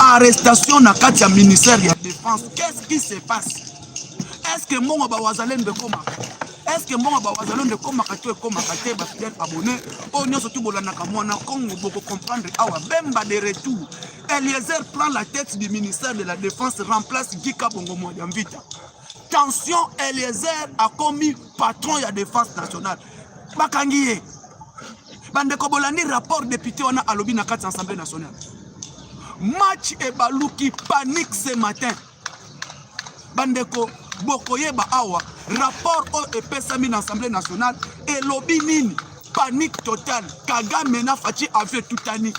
arrestation na kati ya ministère ya défense. Qu'est-ce qui se passe? Est-ce que mon Bawazalen de Koma? Est-ce que mon Bawazalen de Koma Kato et Koma Kate va fidèle abonné? On y a surtout Bolanaka Mwana Kongo pour comprendre Awa Bemba de retour. Eliezer prend la tête du ministère de la Défense, remplace Gika Bongo Moyamvita. Tension, Eliezer a commis patron de la Défense nationale. Bakangiye. Bandeko Bolani rapport député on a à l'Obi Nakat Assemblée nationale. Match et Balouki panique ce matin. Bandeko Bokoye Awa, rapport au EPSAMI dans l'Assemblée nationale et lobby nini, panique totale. Kagame na fachi avait tout année.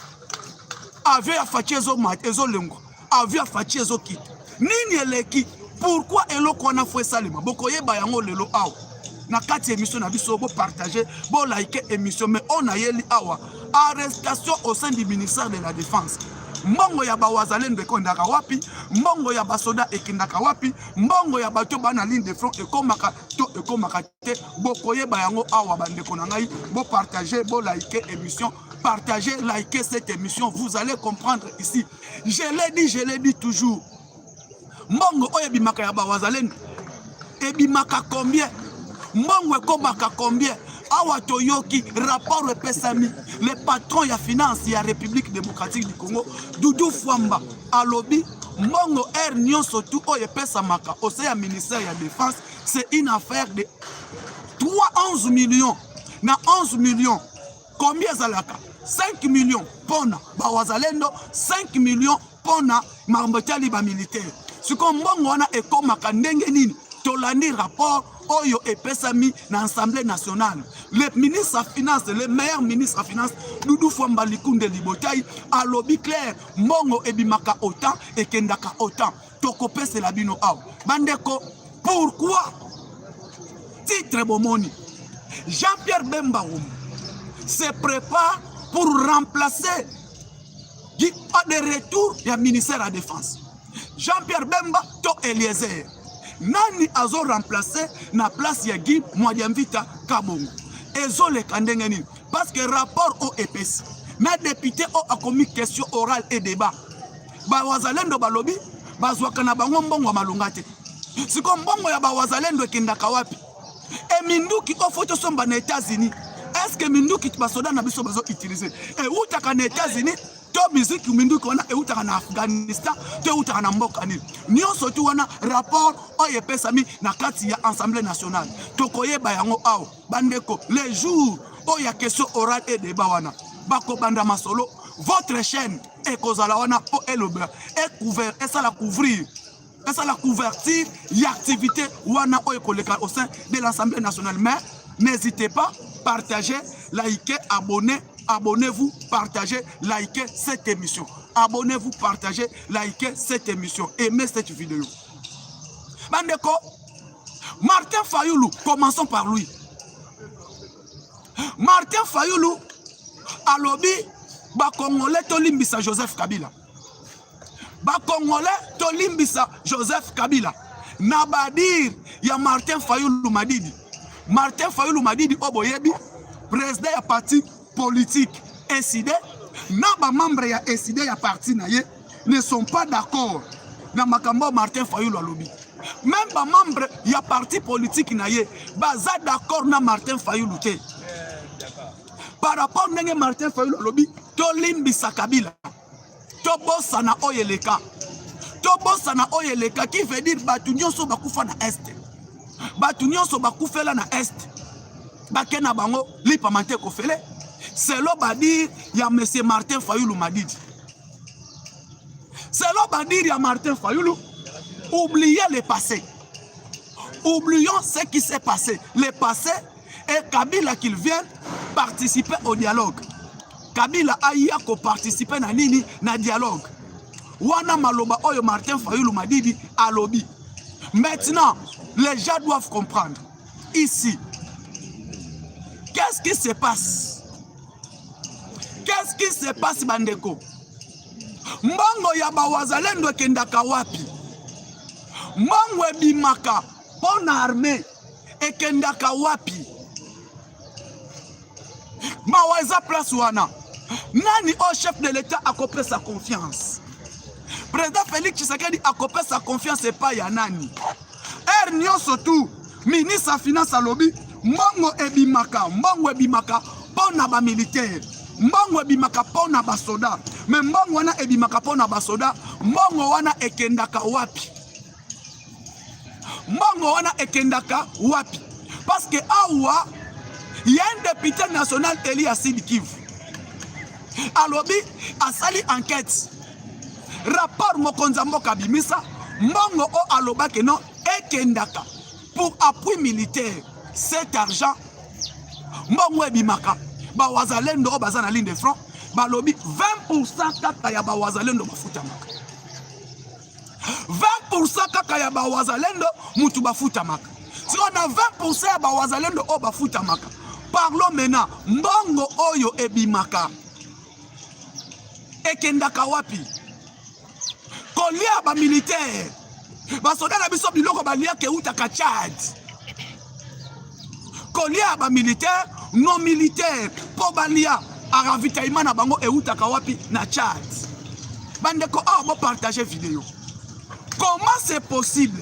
Avait a fachi ezo mat, ezo lengo. Avait a fachi ezo kit. Nini eleki, pourquoi elo kona fwe salima? Bokoye yango lelo awa. Na kati émission na biso bo partager, bo like émission mais on a yeli awa. Arrestation au sein du ministère de la Défense. Mbongo ya Bawazalendo ekondaka wapi, mbongo ya basoda ekindaka wapi, mbongo ya bato bana ligne de front ekomaka to ekomaka te. Bokoye bayango awa bandeko na ngai, bo partager, bo liker émission, partager, liker cette émission, vous allez comprendre ici. Je l'ai dit toujours. Mbongo oye bimaka ya Bawazalendo ebimaka combien? Mbongo ekomaka combien? Awa Toyoki, rapport au PSAMI, le patron de la finance de la République démocratique du Congo, Doudou Fwamba, à lobby, Mbongo Air Nyon surtout, au PSAMaka, au sein du ministère de la Défense, c'est une affaire de 11 millions. Na 11 millions, combien zalaka? 5 millions pour Bawazalendo, 5 millions pour Mambotali militaire. Ce qu'on Mbongo wana ekomaka ndenge nini, tolandi rapport Oyo et Pesami dans l'Assemblée nationale. Le ministre des Finances, le meilleur ministre des Finances, Doudou Fwamba Likunde Libotaï, a lobby clair, Mongo ebimaka autant et Kendaka autant. Tokope c'est la bino ao. Bandeko, pourquoi? Titre Bomoni. Jean-Pierre Bemba se prépare pour remplacer de retour du ministère de la Défense. Jean-Pierre Bemba, to Eliezer. Nani azo remplacer na place ya Guy Mwadiamvita Kabongo. Ezo le kandengeni. Parce que rapport au EPS, mais député a commis question orale et débat. Bawazalendo balobi, bazwakana bango mbongo malungate. Si comme mbongo ya Bawazalendo kendaka wapi? Et Minduki o photo somba na États-Unis. Est-ce que Minduki basoda na biso bazo utiliser? Et utaka na États-Unis? To musique Minduki wana eutaka na Afghanistan, to eutaka na mboka ni. Nyonso tu wana rapport oye pesami na kati ya Assemblée nationale. Tokoyeba yango awo. Bandeko, les jours où il y a question orale et débat wana. Bako banda masolo, votre chaîne ekozala wana po elobe est couvert et ça la couvrir. Et ça la couverture y activité wana oye koleka au sein de l'Assemblée nationale. Mais n'hésitez pas, partagez, likez, abonnez-vous, partagez, likez cette émission. Abonnez-vous, partagez, likez cette émission. Aimez cette vidéo. Bandeko, Martin Fayoulou, commençons par lui. Martin Fayoulou, à lobby, Congolais Tolimbisa Joseph Kabila. Congolais Tolimbisa Joseph Kabila. Nabadir, il y a Martin Fayoulou Madidi. Martin Fayoulou Madidi, Oboyebi, président ya parti politique incidé, naba membre ya incidé ya parti naye ne sont pas d'accord na makambo Martin Fayoulou lobby. Même ba membre ya parti politique naye baza d'accord na Martin Fayoulou te. Par rapport à Martin Fayoulou lobby, to limbisa Kabila. To bossa na oyeleka. To bossa na oyeleka qui veut dire batu nyonso bakufa na est. Batu nyonso bakufela na est. Bakena bango lipamante kofele. C'est l'homme dire il y a M. Martin Fayoulou Madidi. C'est l'homme dire il y a Martin Fayoulou. Oubliez le passé. Oublions ce qui s'est passé. Le passé est Kabila qu'il vient participer au dialogue. Kabila a eu à participer à nini na dialogue. Wana maloba oyo Martin Fayoulou Madidi à lobby. Maintenant, les gens doivent comprendre. Ici, qu'est-ce qui se passe? Qu'est-ce qui se passe, Bandeko? Mbongo ya Bawazalendo kendaka wapi? Mbongo ebimaka pona armée ekendaka wapi? Mawaza place wana. Nani au chef de l'État a compris sa confiance? Président Félix Tshisekedi a copé sa confiance et pas Yanani. Nyon surtout, ministre de Finance à lobby, mbongo ebimaka, pona ba militaire, mbongo ebimaka pona ba soda, mais mbongo wana ebimaka pona ba soda, mbongo wana ekendaka wapi? Mbongo wana ekendaka wapi? Parce que awa, il y a un député national élu à Sud Kivu. À lobby, a sali enquête. Rapport Mokonzambo Kabimisa, mbongo o aloba que non, ekendaka pour appui militaire. Cet argent, mbongo ebimaka, ba wazalendo o bazana ligne de front, ba lobby 20% kaka ya ba wazalendo bafutamaka. 20% kaka ya ba wazalendo mutu bafutamaka. Si on a 20% ya ba wazalendo o bafutamaka, parlons maintenant, mbongo oyo ebimaka. Ekendaka wapi? Kolia ba militaire. Ba soda na biso biloko balia ke utaka Tchad. Kolia ba militaire, non militaire, po balia a ravitaillement na bango e utaka wapi na Tchad. Bandeko a bo partager vidéo. Comment c'est possible?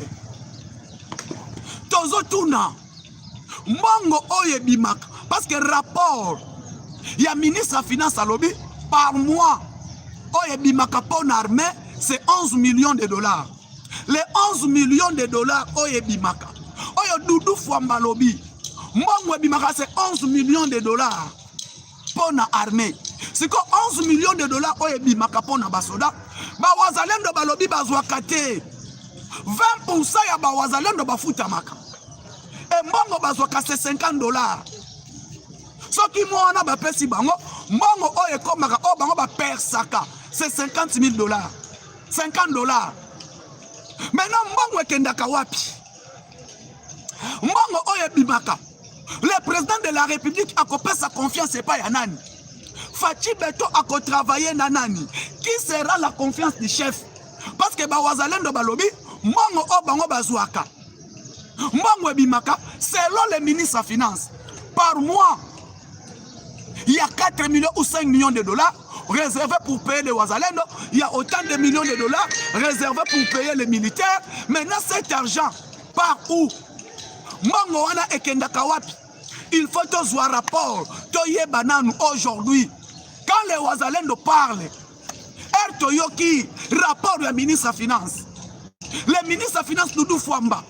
Tozo tuna. Mbongo oye bimaka parce que rapport ya ministre de Finance à lobby par mois oye bimaka pour armée c'est 11 millions de dollars. Les 11 millions de dollars oye bimaka. Oyo Doudou Fwamba lobby. Mbongo bimaka c'est 11 millions de dollars pour na armée. C'est que 11 millions de dollars oye bimaka pour na basoda. Ba wazalendo ba lobby bazwakate. 20% ya ba wazalendo bafutamaka. Et mbongo bazwaka c'est 50 dollars. Soki mwana ba pesi bango, mbongo oye komaka o bango ba persaka, c'est 50 000 dollars. 50 dollars. Maintenant mbongo ekendaka wapi? Mbongo oye bimaka. Le président de la République a copé sa confiance et pas Yanani. Fachi Beto a travaillé nanani. Qui sera la confiance du chef? Parce que ba wazalendo balobi, mbongo o bango bazwaka. Mbongo bimaka, selon le ministre des Finances, par mois, il y a 4 millions ou 5 millions de dollars réservés pour payer les wazalendo. Il y a autant de millions de dollars réservés pour payer les militaires. Maintenant, cet argent part où? Mbongo wana ekendaka wapi? Il faut tous un rapport. Toye bananu aujourd'hui. Quand les wazalendo parlent, Toyoki, rapport du ministre des Finances. Le ministre des Finances Doudou Fwamba,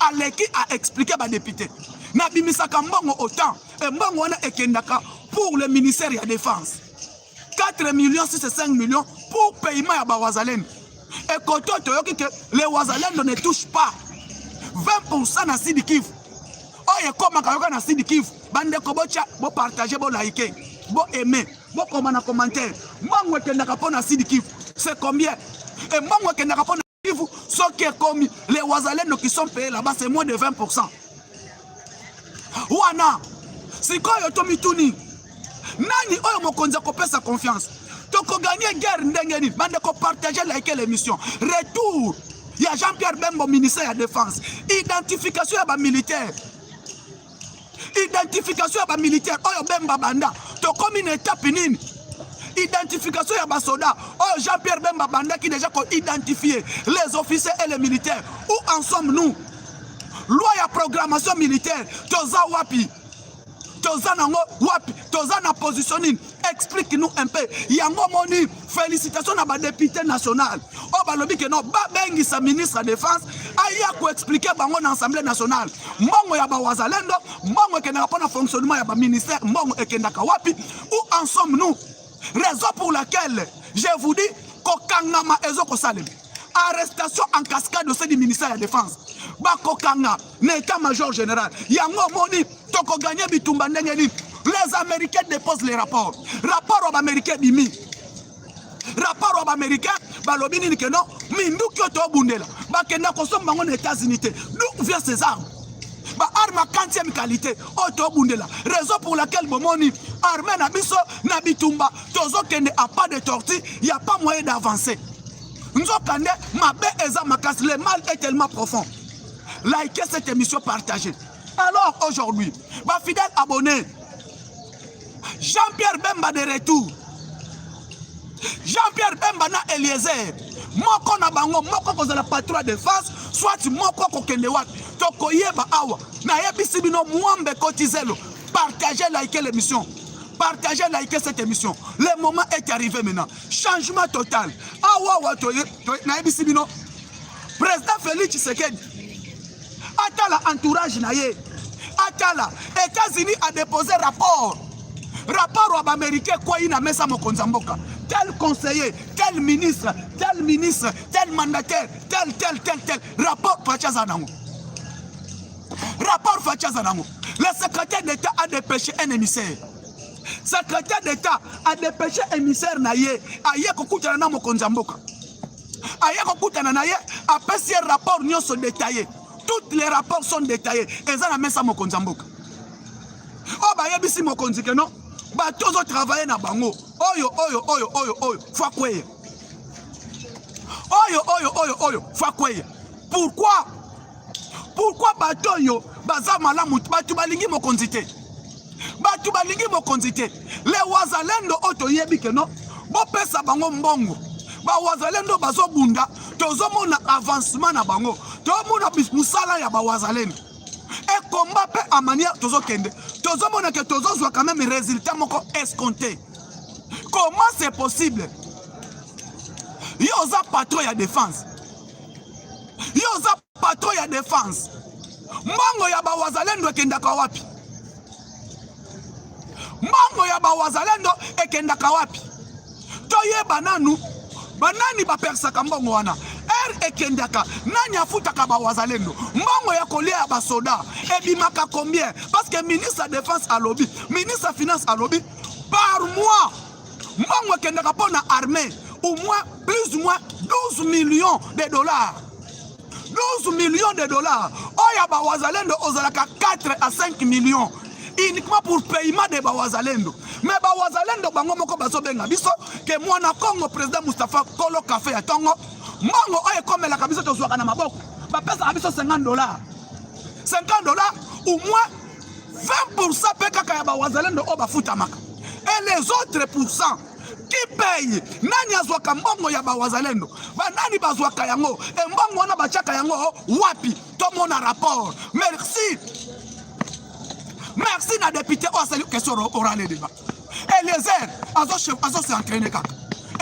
Aleki a expliqué à député. Nabimisaka mbongo autant. Et mbongo wana ekendaka pour le ministère de la Défense. 4 millions, 6 et 5 millions pour paiement à Bawazalen. Et quand Toyoki que les wazalendo ne touchent pas 20% na Sud Kivu. Oye koma kayoka na Sud Kivu. Bande ko bocha, bo partager, bo liker, bo aimer, bo comment commentaire. Mbongo ekendaka po na Sud Kivu. C'est combien? Et mbongo ekendaka po na Kivu, ce qui est commis, les wazalendo qui sont payés là-bas, c'est moins de 20%. Wana, c'est quoi yo tomituni? Nani oyo mokonzi kopesa sa confiance. Toko gagner guerre ndengeni, bande ko partager liker l'émission. Retour. Il y a Jean-Pierre Bembo, ministère de la Défense. Identification à ba militaire. Identification à ba militaire. Oyo Bemba Banda. To comme une étape nini. Identification à ba soda. Oyo Jean-Pierre Bemba Banda qui déjà identifié les officiers et les militaires. Où en sommes-nous? Loi ya programmation militaire. Toza wapi. Toza nango wapi. Toza na positioning. Explique-nous un peu. Yango moni. Félicitations à ma député national. Oh balobi que non. Ba bengi sa ministre de Défense. Aya ko expliquer bango na Assemblée nationale. Mbongo ya ba wazalendo. Mbongo ekendaka pona fonctionnement ya ba ministère. Mbongo ekendaka wapi. Où en sommes-nous? Raison pour laquelle je vous dis kokangama ezoko salem. Arrestation en cascade au sein du ministère de la Défense. Bakokanga, l'état-major général. Yango moni, toko gagné bitumba ndengeni. Les Américains déposent les rapports. Rapport aux Américains bimi. Rapport aux Américains, balobini ni que non, mindu kyoto bundela. Bakenda kosomba bango aux États-Unis. D'où viennent ces armes? Armes à 40e qualité. Oto bundela. Raison pour laquelle bomoni armée na biso na bitumba. Tozo kende a pas de tortue, il n'y a pas moyen d'avancer. Nzokande, mabe eza makas, le mal est tellement profond. Likez cette émission, partagée. Alors aujourd'hui, ma fidèle abonné, Jean-Pierre Bemba de retour. Jean-Pierre Bemba na Eliezer. moko na bango moko kozala patron de défense soit moko kokende wapi tokoyeba awa na yebisi bino mwambe kotizelo partagez likez l'émission. Partagez, likez cette émission. Le moment est arrivé maintenant. Changement total. Président Félix Tshisekedi. Atala entourage naye. Atala. États-Unis a déposé rapport. Rapport aux Américains quoi il a mis ça mokonzamboka. Tel conseiller, tel ministre, tel mandataire, tel. Rapport Fachazanango. Rapport Fachazanango. Le secrétaire d'État a dépêché un émissaire. Secrétaire d'État a dépêché émissaire naye aye kokutana na mokonzamboka aye kokutana naye a passé rapport nyonso détaillé. Tous les rapports sont détaillés et ça na mesa mokonzamboka o ba yebisi mokonzi ke non ba tozo travailler na bango oyo fa kweye oyo fa kweye. Pourquoi batoyo baza malamu batu balingi mokonzi te batu balingi mokonzite le wazalendo oto yebi ke no bo pesa bango mbongo ba wazalendo bazo bunda tozo mona avancement na bango to mona musala ya ba wazalendo e combat pe amania tozo kende tozo mona ke tozo zwa quand même résultat moko escompté. Comment c'est possible? Yoza patron ya défense mbongo ya ba wazalendo ekendaka wapi? Mbongo ya bawazalendo ekendaka wapi? Toyeba nanu banani bapersaka mbongo wana ekendaka nani afutaka bawazalendo mbongo ya kolia ya basoda ebimaka combien? Parce que ministre de défense a lobby, ministre de finance a lobby par mois mbongo ekendaka pona armée au moins plus ou moins 12 millions de dollars. 12 millions de dollars. Oya bawazalendo ozalaka 4 à 5 millions uniquement pour paiement de bawazalendo. Mais bawazalendo bango moko bazo benga biso ke mwana Congo président Moustapha Kolo Café ya tongo mbongo oye komela kabiso tozwaka na maboko ba pesa biso $50 au moins 20% pe kaka ya bawazalendo o bafuta maka et les autres pourcents qui paye nani azwaka mbongo ya bawazalendo banani bazwaka yango e mbongo wana bachaka yango wapi tomona rapport. Merci na député o sali question orale débat. Eliezer azo se entraîner kaka.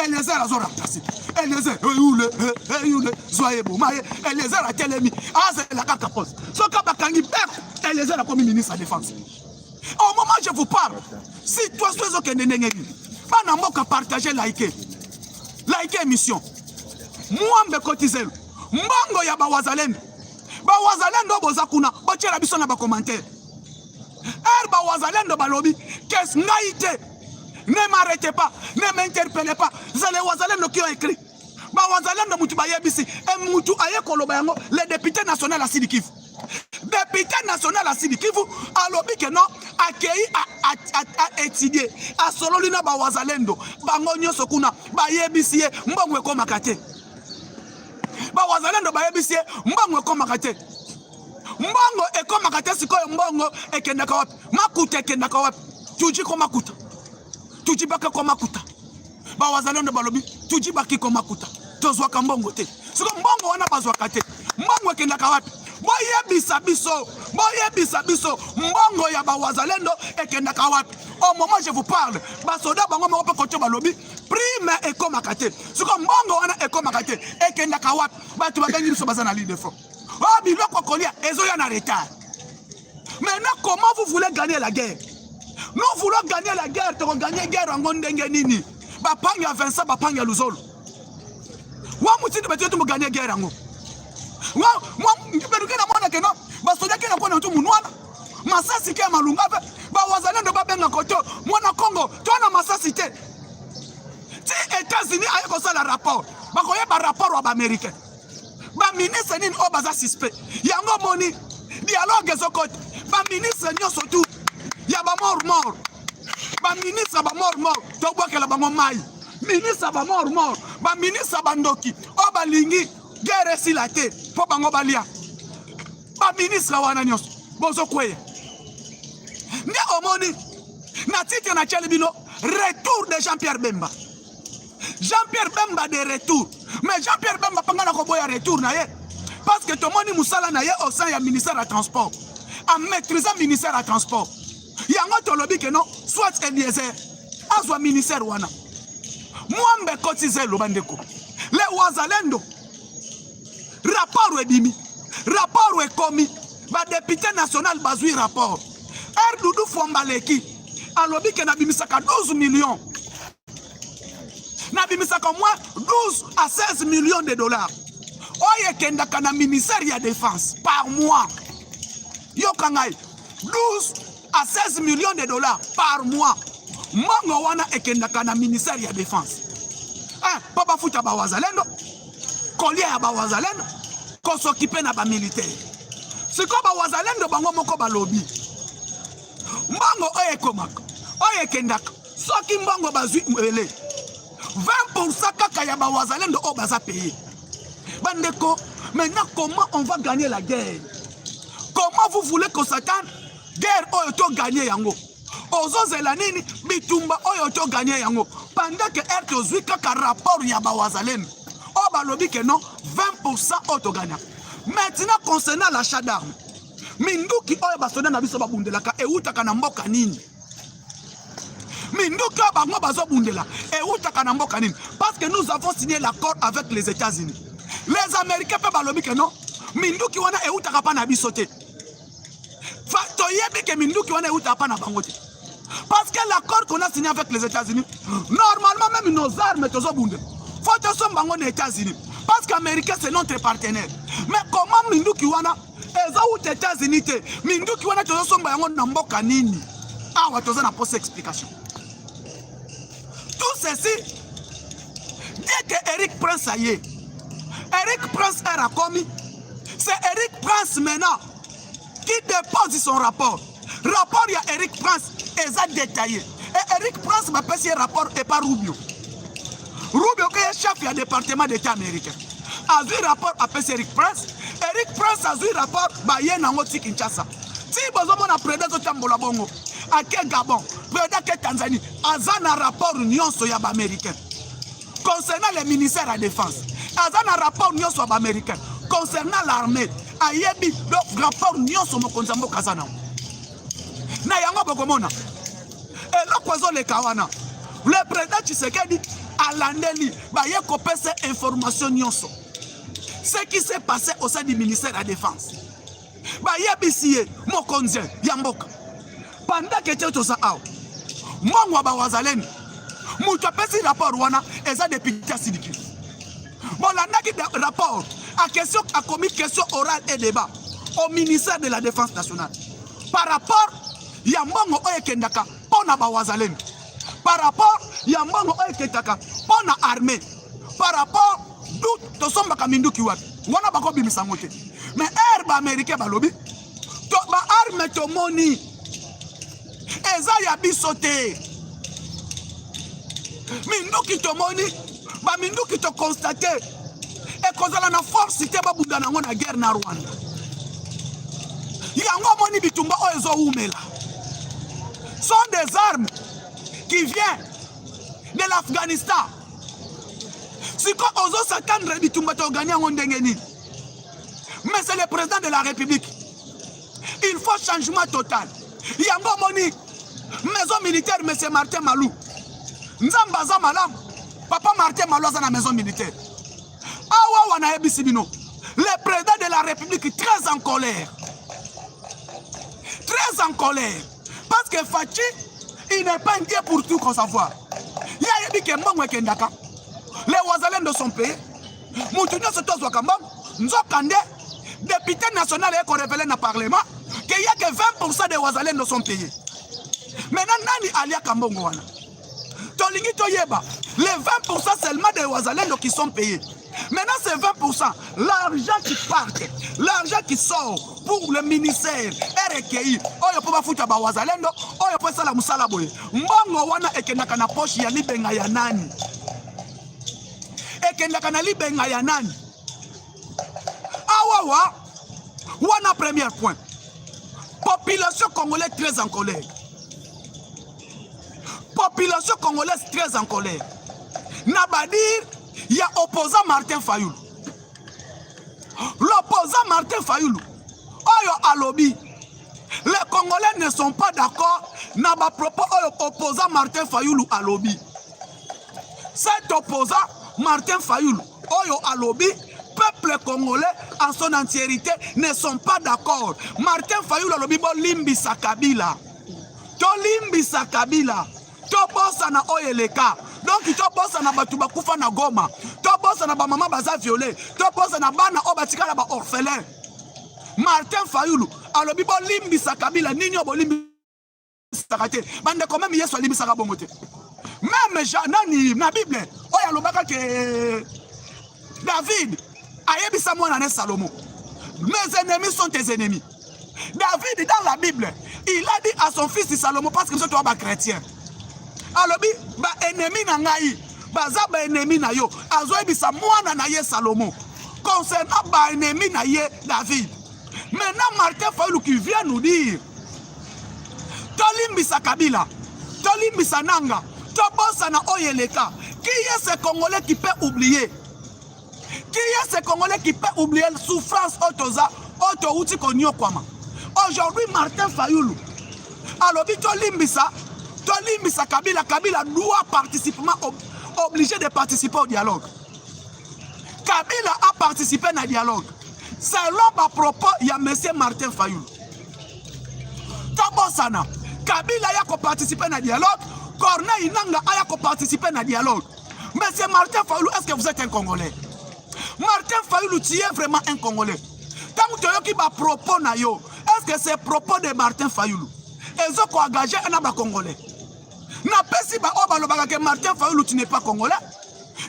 Eliezer azo remplacer. Eliezer yule zoye bomaye. Eliezer a telemi aze la kaka pose. Soka bakangi pep Eliezer a comme ministre de défense. Au moment où je vous parle, si toi sois que nenengeli, bana mboka partager like émission. Mwambe kotizelo. Mbongo ya bawazalendo. Bawazalendo bozakuna bochera biso na ba commentaire. Herba wazalendo balobi, qu'est-ce naïté? Ne m'arrêtez pas, ne m'interpellez pas. C'est les wazalendo qui ont écrit. Ba wazalendo mutu bayebisi, et mutu aye koloba yango, le député national à Sidi Kivu. Député national à Sidi Kivu, alobi que non, accueilli à étudier, à sololina ba wazalendo, bango nyoso kuna, bayebisi mbongwe ko makate. Ba wazalendo bayebisi mbongwe ko makate. Mbongo eko makate sikoyo mbongo ekendaka wapi? Makuta ekendaka wapi? Tuji ko makuta. Tuji baka ko makuta. Ba wazalendo balobi, tuji baki ko makuta. Tozwaka mbongo te. Siko mbongo wana bazwaka te. Mbongo ekendaka wapi? Boyebisa biso. Mbongo ya ba wazalendo ekendaka wapi? Au moment où je vous parle, basoda bango moko kocho balobi, prime eko makate. Siko mbongo wana eko makate ekendaka wapi? Batu bakangi biso bazana li de front. Oh, biloko kolia, ezoya na retard. Maintenant, comment vous voulez gagner la guerre? Nous voulons gagner la guerre, tu vas gagner la guerre en Gondenge Nini. Bapanga Vincent, Bapanga Luzolo. Moi, je vais gagner la guerre en Gondenge. Moi, je vais gagner la guerre en Gondenge. Masasi ke malunga ba wazalendo ba benga koto mwana Congo to na masasi te ti États-Unis aye ko sala rapport ba ko yeba rapport wa américain ba ministre nini o baza suspect yango moni dialogue ezokot ba ministre nyoso tu ya ba mort ba ministre ba mort to bokela bango mai ministre ba mort ba ministre ba ndoki o ba lingi guerre si la te po bango balia ba ministre wana nyoso bozo kweye nde omoni na titre na chelibino retour de Jean-Pierre Bemba Jean-Pierre Bemba de retour. Mais Jean-Pierre Bemba pangana ko boya retour na ye. Parce que tout le monde musala na ye au sein du ministère du transport. En maîtrisant le ministère du transport. Yango to lobi que non, soit Eliezer, azwa ministère wana. Mwambe kotize lobandeko. Le wazalendo. Rapport ebimi. Rapport ekomi. Ba député national bazui rapport. Doudou Fombaleki. Alobi que nabimisaka 12 millions. Nabimisaka moins 12 à 16 millions de dollars. Oye kendaka na ministère ya défense par mois. Yo kangai 12 à 16 millions de dollars par mois. Mongo wana ekendaka na ministère ya défense. Papa futa ba wazalendo. Kolia ya ba wazalendo. Ko s'occuper na ba militaire. Siko ba wazalendo bango moko ba lobby. Mbango oye komaka. Oye kendaka. Soki mbango bazui mwele. 20% kaka ya ba wazalendo o baza payé. Bandeko, maintenant comment on va gagner la guerre? Comment vous voulez que Satan guerre oyo gagner yango? Ozo zelanini bitumba oyo gagner yango. Pendant que RTO zui kaka rapport ya ba wazalendo. O balobi que non 20% oyo gagner. Maintenant concernant l'achat d'armes. Minduki oyo basona na biso babundelaka eutaka na mboka nini? Minduki oyo bango bazobundela eutaka na mboka nini? Parce que nous avons signé l'accord avec les États-Unis. Les Américains peuvent balobi que non. Minduki wana eutaka pa na biso te. Toyebi que Minduki wana eutaka pa na bango te. Parce que l'accord qu'on a signé avec les États-Unis, normalement même nos armes tozobundela. Faut que somme bango les États-Unis. Parce qu'Américain c'est notre partenaire. Mais comment Minduki wana eza ou les États-Unis te? Minduki wana tozosomba yango na mboka nini? Awa toza na pose explication. Tout ceci dès que Eric Prince a yé. Eric Prince a commis. C'est Eric Prince maintenant qui dépose son rapport. Rapport, il y a Eric Prince, et détaillé. Et Eric Prince m'a passé un rapport et pas Rubio. Rubio qui est chef du département d'État américain. A vu rapport à passé Eric Prince. Eric Prince a vu rapport à Yenangoti Kinshasa. Si vous avez un président de Tambola Bongo, à quel Gabon, président de Tanzanie, a un rapport union sur les Américains. Concernant le ministère de la Défense. Azana rapport union soit américain concernant l'armée ayebi le rapport union sur mon konzambo kazana na yango bokomona et le poison le kawana le président Tshisekedi alandeli ba ye kopesa information nyonso ce qui s'est passé au sein du ministère de la Défense ba yebi siye mokonze yamboka pendant que tu ça aw mongwa ba wazaleni mutu apesi rapport wana eza député Sidiki. Bon, là, on a rapport a commis question orale et débat au ministère de la Défense nationale. Par rapport, il y a mbongo oye kendaka pona bawazalen. Par rapport, il y a mbongo oye kendaka pona armée. Par rapport, d'où to somba kamindu kiwat. Wana bako bimisangote. Mais herbe américain balobi. To ba arme to moni. Eza ya bisote. Minduki to moni. Ba minduki to constaté et kozala na force te ba bunda nango na guerre na Rwanda yango moni bitumba ozo umela sont des armes qui viennent de l'Afghanistan. Si ko ozo s'attendre bitumba to gagner ngo ndenge nini? Mais c'est le président de la République. Il faut changement total. Yango moni maison militaire monsieur Martin Malou. Nzambaza malam. Papa Martin Malou dans la maison militaire. Awa wana ebisibino. Le président de la République très en colère. Très en colère. Parce que Fachi, il n'est pas inquiet pour tout qu'on savoir. Il y a dit que Mbongo Kendaka. Les Wazalens de son pays. Moutounio se tozo Kambam. Nzokande. Député national est révélé dans le Parlement. Qu'il n'y a que 20% des Wazalens de son pays. Maintenant, Nani Alia Kambongo wana. Tolingi Toyeba. Les 20% seulement des Wazalens qui sont payés. Maintenant, c'est 20%. L'argent qui part, l'argent qui sort pour le ministère RKI. Oyo poba futa ba Wazalendo, oyo poba sala musala boye. Mbongo wana ekendaka na poche ya libenga ya nani? Ekendaka na libenga ya nani? Awawa, wana premier point. Population congolaise très en colère. Population congolaise très en colère. Nabadir, il y a opposant Martin Fayoulou. L'opposant Martin Fayoulou, Oyo Alobi, les Congolais ne sont pas d'accord dans ma propos opposant Martin Fayoulou Alobi. Cet opposant Martin Fayoulou, Oyo Alobi, peuple congolais en son entièreté ne sont pas d'accord. Martin Fayoulou Alobi, bon limbisa Kabila. To limbisa Kabila. To bossa na oyeleka. Donc to bossa na batuba kufa na Goma. To bossa na ba maman baza violé. To bossa na bana obatika na ba orphelin. Martin Fayoulou alobi bo limbisa Kabila nini obo limbisa kate. Bande quand même yeso limbisa ka bongote. Même nani na Bible oya lobaka ke David ayebisa mwana na Salomon. Mes ennemis sont tes ennemis. David dans la Bible, il a dit à son fils Salomon parce que nous sommes chrétiens. Alobi ba ennemi na ngai baza ba ennemi na yo azoyebisa mwana na ye Salomon concernant ba ennemi na ye David. Maintenant Martin Fayoulou qui vient nous dire tolimbisa Kabila tolimbisa nanga tobosa na oyeleka. Qui est ce Congolais qui peut oublier? Qui est ce Congolais qui peut oublier la souffrance otoza otouti konyo kwama? Aujourd'hui Martin Fayoulou alobi tolimbisa Kabila, Kabila doit participer, obligé de participer au dialogue. Kabila a participé au dialogue. Selon ma propos, il y a M. Martin Fayoulou. Tabosana, Kabila a participé au dialogue, Corneille Nanga a participé au dialogue. M. Martin Fayoulou, est-ce que vous êtes un Congolais? Martin Fayoulou, tu es vraiment un Congolais. Tant que tu as propos, est-ce que c'est propos de Martin Fayoulou? Ils ont engagé un Congolais. Na pesi ba oba que Martin Fayoulou tu n'es pas congolais.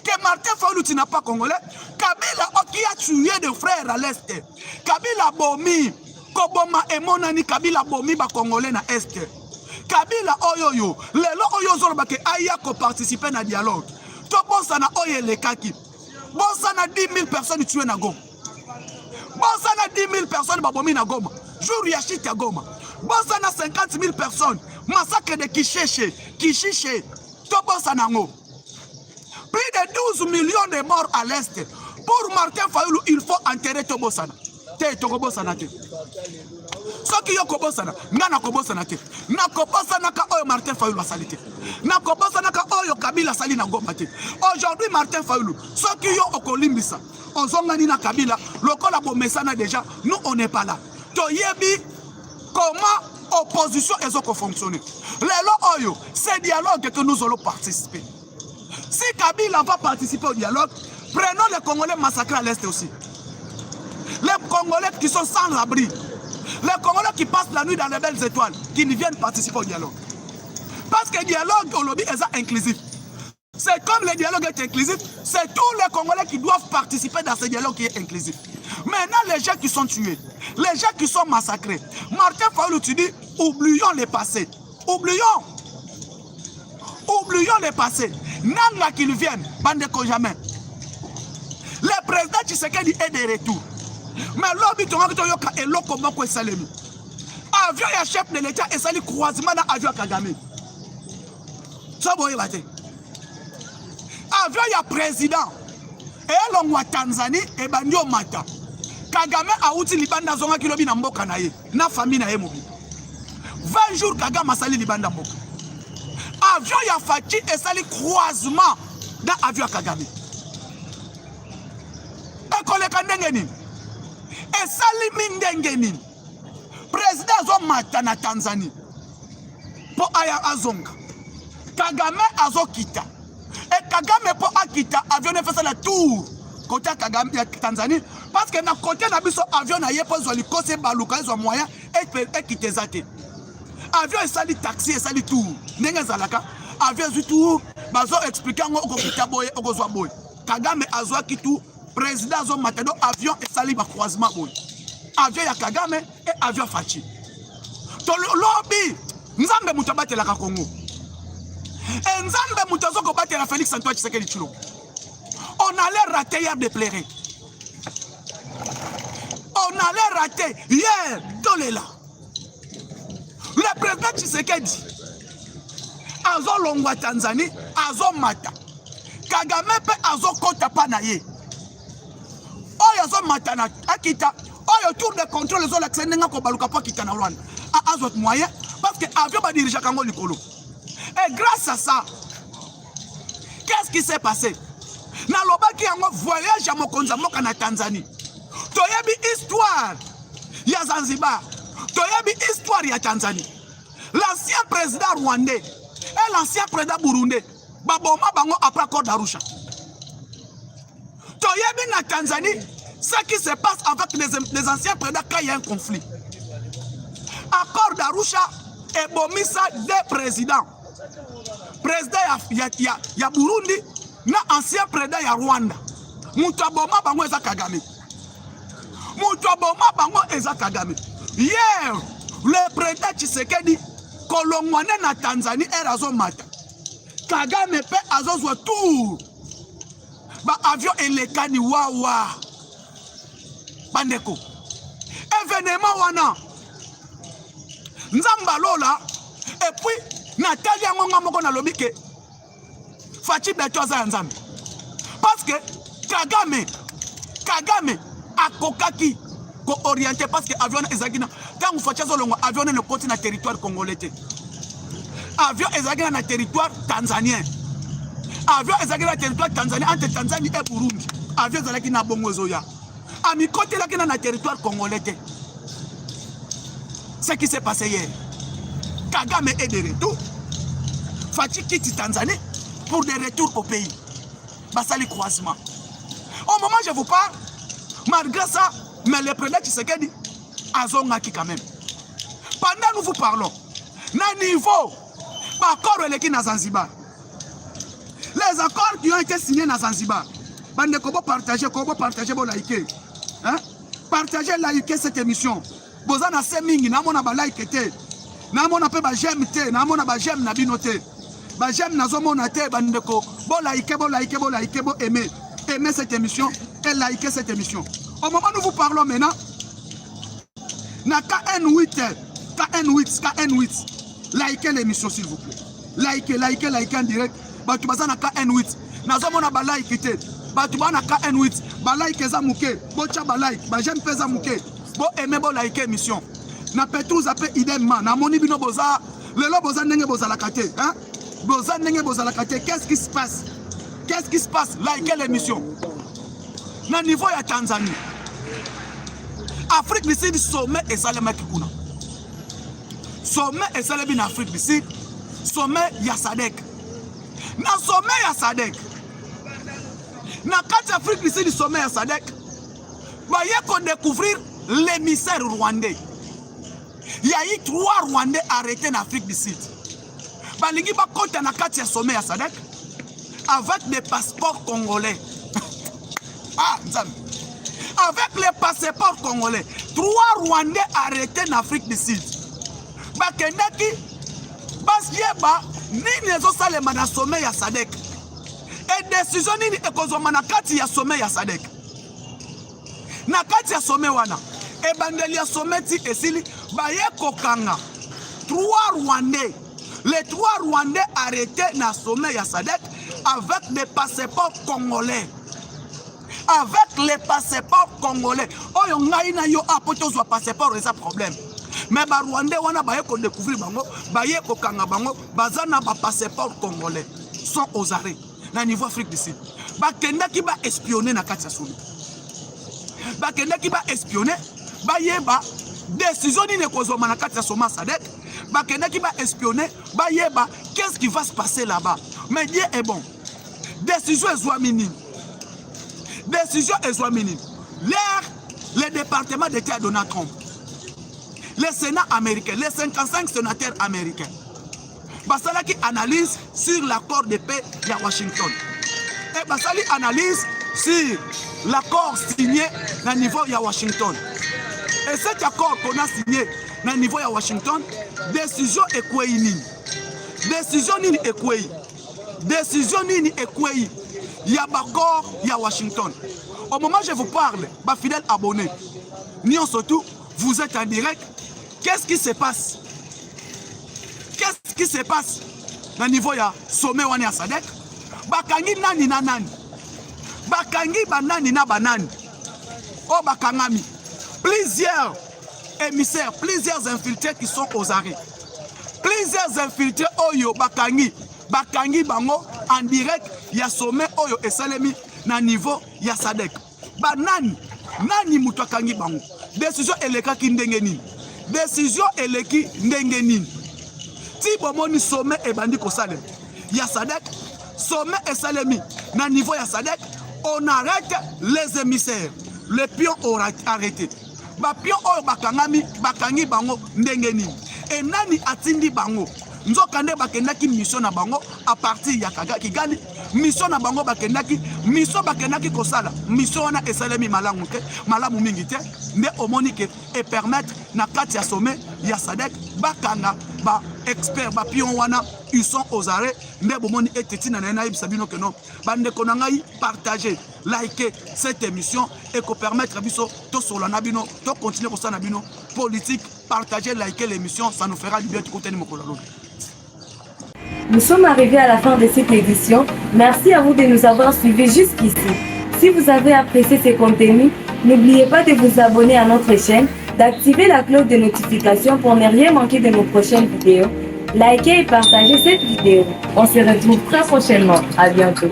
Que Martin Fayoulou tu n'es pas congolais. Kabila qui a tué des frères à l'est. Kabila bomi koboma emonani Kabila bomi ba congolais na est. Kabila oyoyo lelo oyo zoloba ke aya ko participer na dialogue. To bossa na oyele kaki. Bossa na 10 000 personnes tuées na Goma. Bossa na 10 000 personnes ba bomi na Goma. Jour ya shit ya Goma. Bossa na 50 000 personnes. Massacre de Kishiche, Tobosa Nango. Plus de 12 millions de morts à l'Est. Pour Martin Fayoulou, il faut enterrer Tobosana. Tokobosana. Ce qui est Kobosana, Nana Kobosana. Na Kobosana ka oyo Martin Fayoulou a salité. Na Kobosana ka oyo Kabila sali na Gomate. Aujourd'hui, Martin Fayoulou, ce qui est au Kolimbisa, on zongani na Kabila, le Kolabomesana déjà, nous on n'est pas là. Toyebi, comment opposition et autres fonctionner. C'est dialogue que nous allons participer. Si Kabila va participer au dialogue, prenons les Congolais massacrés à l'Est aussi. Les Congolais qui sont sans abri. Les Congolais qui passent la nuit dans les belles étoiles, qui ne viennent participer au dialogue. Parce que le dialogue au lobby est inclusif. C'est comme le dialogue est inclusif, c'est tous les Congolais qui doivent participer dans ce dialogue qui est inclusif. Maintenant, les gens qui sont tués, les gens qui sont massacrés, Martin Fayoulou, tu dis, oublions le passé. Oublions le passé. Nanga qu'ils viennent, bande de jamais. Le président Tshisekedi est de retour. Mais l'objet est l'okomoko et salemi. Avion et chef de l'État et sali croisement dans avion Kagame. Ça vous voyez, avion ya président et l'ongwa Tanzanie et bandio mata. Kagame a outi libanda zonga kilobi na mboka na ye na famille na ye mobi 20 jours Kagame sali libanda mboka avion ya Faki et sali croisement dans avion Kagame ekole kandengeni et sali mindengeni président zo mata na Tanzanie po aya azonga Kagame azokita et Kagame po akita avion ne fait la tour côté Kagame ya Tanzanie parce que na côté na biso avion na yepo zo likose baluka zo moyen et quitter zate avion esali taxi esali tour ndenge zalaka avion zu tour bazo expliquer ngo okita boye okozwa boye Kagame azwa kitu président zo matado avion esali ba croisement boye avion ya Kagame et avion Fachi to lobby nzambe mutabatela ka Congo et nzambe mutazo ko batela Félix Antoine Tshisekedi Tshilombo. On allait rater hier de pleurer. On allait rater hier Dolela. Le président Tshisekedi Azo Longwa Tanzanie, Azo Mata. Kagame pe azo kota pa na ye. Oyo azo matana akita. Oyo tour de contrôle zo la ksenenga ko baluka pa kita na Rwanda. A azot moyen parce que avion ba diriger kango likolo. Et grâce à ça, qu'est-ce qui s'est passé? Na lobaki yango voyage ya mokonza moka na Tanzanie. Toyebi histoire ya Zanzibar. Toyebi histoire ya Tanzanie. L'ancien président rwandais et l'ancien président burundais baboma bango après accord d'Arusha. Toyebi na Tanzanie ce qui se passe avec les anciens présidents quand il y a un conflit. Accord d'Arusha et bomisa des présidents. Président ya Burundi na ancien président ya Rwanda. Mutu aboma bango eza Kagame. Mutu aboma bango eza Kagame. Hier, le président Tshisekedi kolongwane na Tanzanie erazo mata. Kagame pe azozwa tour. Ba avion elekani wawa. Bandeko. Événement wana. Nzamba lola et puis Nathalie Ngonga moko na lobike. Fachi beto za nzambe. Parce que Kagame akokaki ko orienté parce que avion ezagina tant Fachi zolongo avion ne koti na territoire congolais. Avion ezagina na territoire tanzanien. Avion ezagina na territoire tanzanien entre Tanzanie et Burundi. Avion ezagina na bongo zoya. Ami côté là na territoire congolais. Ce qui s'est passé hier. Kagame est de retour. Fachi quitte Tanzanie pour des retours au pays. Basali croisement. Au moment où je vous parle, malgré ça, mais le président Tshisekedi a zongaki quand même. Pendant que nous vous parlons, na niveau, accord avec na Zanzibar. Les accords qui ont été signés na Zanzibar. Bande kobo partager, bo liker. Hein? Partagez, liker cette émission. Bozana semingi na mona ba like te. Na mona pe ba j'aime te, na mona ba j'aime na binote. Ba j'aime na zo mona te bandeko. Bo like, bo aimer. Aimer cette émission et liker cette émission. Au moment où nous vous parlons maintenant, na KN8, likez l'émission s'il vous plaît. Likez en direct. Batu bazana KN8. Na zo mona ba like te. Batu bana KN8. Ba like eza muke. Bo cha ba like, ba j'aime pesa muke. Bo aimer bo like émission. Na petrou zape idem na moni bino boza lelo boza ndenge boza la kate hein boza ndenge boza la kate. Qu'est-ce qui se passe? Qu'est-ce qui se passe? Like l'émission. Na niveau ya Tanzanie. Afrique du Sud sommet et salema kikuna. Sommet et salema en Afrique du Sud. Sommet ya SADC. Na sommet ya SADC. Na kati Afrique du Sud sommet ya SADC. Ba yeko découvrir l'émissaire rwandais. Il y a eu 3 Rwandais arrêtés en Afrique du Sud. Balingi ba konta na kati ya sommet ya SADC avec des passeports congolais. Ah, nzambe. Avec les passeports congolais, 3 Rwandais arrêtés en Afrique du Sud. Bakendaki basieba nini ezo salema na sommet ya SADC. Et décision nini ekozoma na kati ya sommet ya SADC. Na kati ya sommet wana et bandeli ya sommet ti esili baye kokanga 3 Rwandais. Les 3 Rwandais arrêtés na sommet ya SADC avec des passeports congolais. Avec les passeports congolais. Oyo ngai na yo apoto zo passeport eza problème. Mais ba Rwandais wana baye ko découvrir bango, baye kokanga bango, bazana ba passeport congolais. Sont aux arrêts na niveau Afrique du Sud. Ba kendaki ba espionner na kati ya sommet. Ba kendaki ba espionner. Bayeba décision ni nekozoma na kati ya soma SADC. Bakendaki ba espionner, bayeba qu'est-ce qui va se passer là-bas. Mais Dieu est bon. Décision est minime. Décision est minime. Les départements d'État à Donald Trump, le Sénat américain, les 55 sénateurs américains, Basala qui analyse sur l'accord de paix de Washington. Et Basali analyse sur l'accord signé à niveau de Washington. Et cet accord qu'on a signé à niveau de Washington, décision est quoi? Décision nini est quoi? Décision nini est quoi? Il y a l'accord, il y a Washington. Au moment où je vous parle, ma fidèle abonné, Nion surtout, vous êtes en direct. Qu'est-ce qui se passe? Qu'est-ce qui se passe au niveau du sommet de SADC? bakangi nani na nani, bakangi banani na banani, oh bakangami, plusieurs émissaires, plusieurs infiltrés qui sont aux arrêts, plusieurs infiltrés oyo bakangi bango en direct ya sommet oyo esalemi na niveau ya SADC. Banani nani mutu akangi bango, décision elekaki ndenge nini, décision eleki ndenge nini, ti bomoni sommet ebandi kosalema ya SADC, sommet esalemi na niveau ya SADC, on arrête les émissaires, les pions ont arrêté. Ba pion oyo bakangami bakangi bango ndenge nini, et nani atindi bango nzokande bakendaki mission na bango à partir ya Kigali, mission na bango bakendaki kosala mission wana esalemi malamu te, malamu mingi te, nde omoni ke et permettre na kati ya sommet ya SADC bakanga ba expert ba pion wana ils sont aux arrêts, nde bomoni eteti na na yebisa bino ke non bande konangai partager liker cette émission et ko permettre biso to solo na bino to continuer kosala na bino politique, partager liker l'émission, ça nous fera du bien tout côté mokolo lolo. Nous sommes arrivés à la fin de cette édition. Merci à vous de nous avoir suivis jusqu'ici. Si vous avez apprécié ces contenus, n'oubliez pas de vous abonner à notre chaîne, d'activer la cloche de notification pour ne rien manquer de nos prochaines vidéos. Likez et partagez cette vidéo. On se retrouve très prochainement. À bientôt.